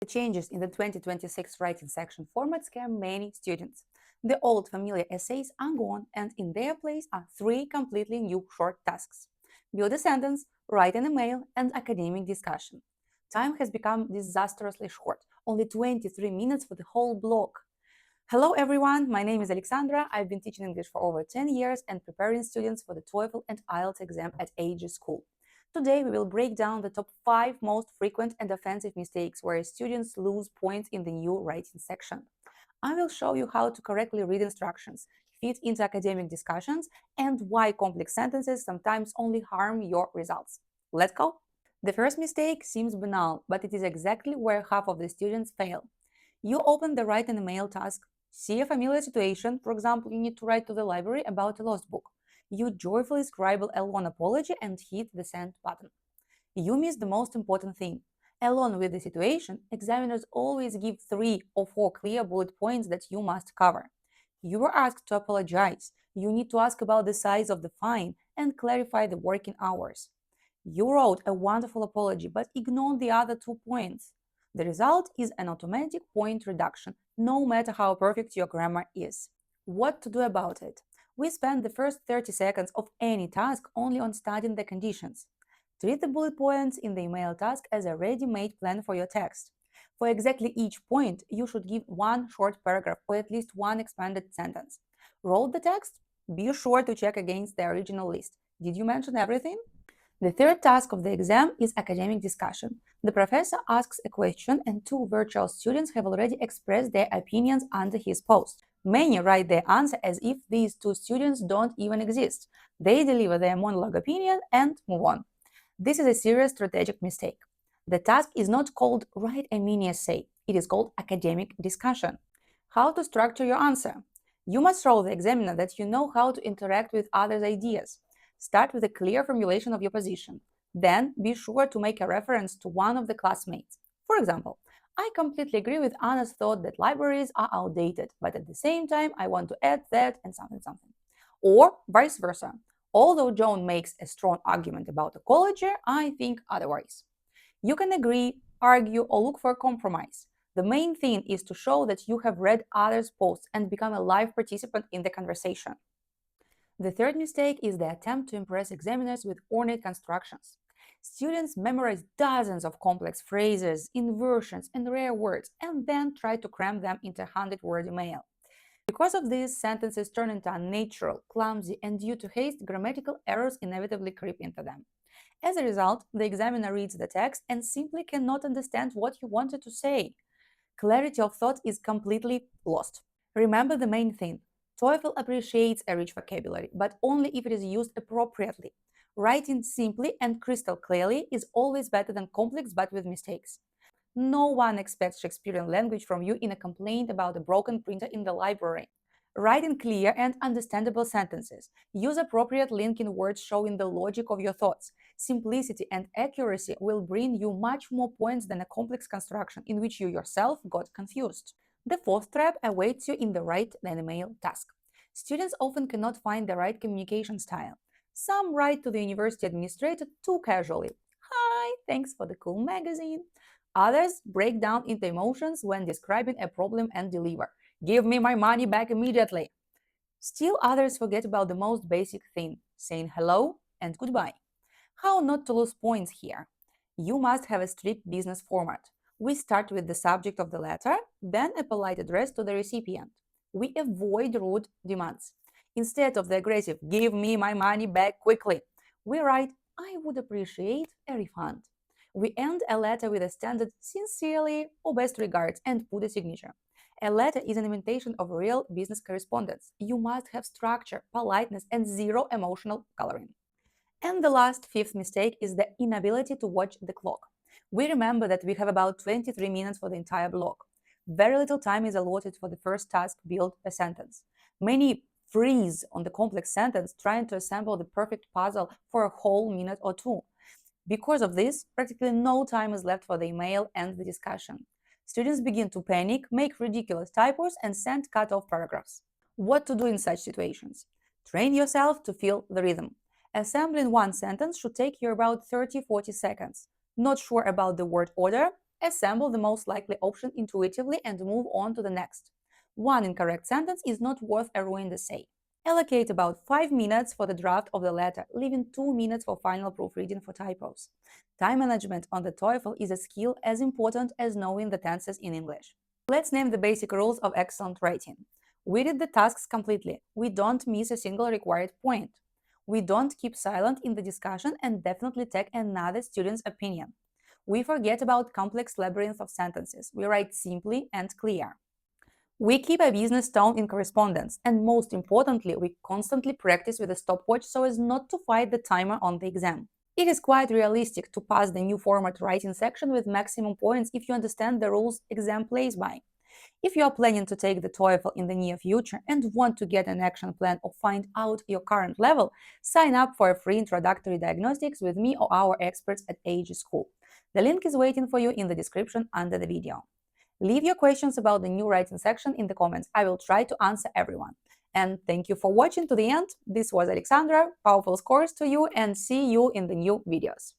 The changes in the 2026 writing section format scare many students. The old familiar essays are gone, and in their place are three completely new short tasks: build a sentence, write an email, and academic discussion. Time has become disastrously short, only 23 minutes for the whole block. Hello everyone, my name is Alexandra. I've been teaching English for over 10 years and preparing students for the TOEFL and IELTS exam at AG School. Today we will break down the top 5 most frequent and offensive mistakes where students lose points in the new writing section. I will show you how to correctly read instructions, fit into academic discussions, and why complex sentences sometimes only harm your results. Let's go! The first mistake seems banal, but it is exactly where half of the students fail. You open the write an email task, see a familiar situation, for example, you need to write to the library about a lost book. You joyfully scribble a long apology and hit the send button. You miss the most important thing. Along with the situation, examiners always give 3 or 4 clear bullet points that you must cover. You were asked to apologize. You need to ask about the size of the fine and clarify the working hours. You wrote a wonderful apology but ignored the other 2 points. The result is an automatic point reduction, no matter how perfect your grammar is. What to do about it? We spend the first 30 seconds of any task only on studying the conditions. Treat the bullet points in the email task as a ready-made plan for your text. For exactly each point, you should give one short paragraph or at least one expanded sentence. Wrote the text? Be sure to check against the original list. Did you mention everything? The third task of the exam is academic discussion. The professor asks a question and 2 virtual students have already expressed their opinions under his post. Many write their answer as if these 2 students don't even exist. They deliver their monologue opinion and move on. This is a serious strategic mistake. The task is not called write a mini essay, it is called academic discussion. How to structure your answer? You must show the examiner that you know how to interact with others' ideas. Start with a clear formulation of your position. Then be sure to make a reference to one of the classmates. For example, I completely agree with Anna's thought that libraries are outdated, but at the same time, I want to add that and something something. Or vice versa. Although Joan makes a strong argument about ecology, I think otherwise. You can agree, argue, or look for a compromise. The main thing is to show that you have read others' posts and become a live participant in the conversation. The third mistake is the attempt to impress examiners with ornate constructions. Students memorize dozens of complex phrases, inversions, and rare words, and then try to cram them into a 100-word email. Because of this, sentences turn into unnatural, clumsy, and due to haste, grammatical errors inevitably creep into them. As a result, the examiner reads the text and simply cannot understand what you wanted to say. Clarity of thought is completely lost. Remember the main thing. TOEFL appreciates a rich vocabulary, but only if it is used appropriately. Writing simply and crystal clearly is always better than complex but with mistakes. No one expects Shakespearean language from you in a complaint about a broken printer in the library. Write in clear and understandable sentences. Use appropriate linking words showing the logic of your thoughts. Simplicity and accuracy will bring you much more points than a complex construction in which you yourself got confused. The fourth trap awaits you in the write an email task. Students often cannot find the right communication style. Some write to the university administrator too casually. Hi, thanks for the cool magazine. Others break down into emotions when describing a problem and deliver. Give me my money back immediately. Still others forget about the most basic thing, saying hello and goodbye. How not to lose points here? You must have a strict business format. We start with the subject of the letter, then a polite address to the recipient. We avoid rude demands. Instead of the aggressive, give me my money back quickly, we write, I would appreciate a refund. We end a letter with a standard sincerely or best regards and put a signature. A letter is an imitation of real business correspondence. You must have structure, politeness, and zero emotional coloring. And the last, fifth mistake is the inability to watch the clock. We remember that we have about 23 minutes for the entire block. Very little time is allotted for the first task, build a sentence. Many freeze on the complex sentence trying to assemble the perfect puzzle for a whole minute or two. Because of this, practically no time is left for the email and the discussion. Students begin to panic, make ridiculous typos, and send cut-off paragraphs. What to do in such situations? Train yourself to feel the rhythm. Assembling one sentence should take you about 30-40 seconds. Not sure about the word order? assemble the most likely option intuitively and move on to the next. One incorrect sentence is not worth a ruined essay. Allocate about 5 minutes for the draft of the letter, leaving 2 minutes for final proofreading for typos. Time management on the TOEFL is a skill as important as knowing the tenses in English. Let's name the basic rules of excellent writing. We read the tasks completely. We don't miss a single required point. We don't keep silent in the discussion and definitely take another student's opinion. We forget about complex labyrinth of sentences. We write simply and clear. We keep a business tone in correspondence, and most importantly, we constantly practice with a stopwatch so as not to fight the timer on the exam. It is quite realistic to pass the new format writing section with maximum points if you understand the rules exam plays by. If you are planning to take the TOEFL in the near future and want to get an action plan or find out your current level, sign up for a free introductory diagnostics with me or our experts at AG School. The link is waiting for you in the description under the video. Leave your questions about the new writing section in the comments. I will try to answer everyone. And thank you for watching to the end. This was Alexandra. Powerful scores to you and see you in the new videos.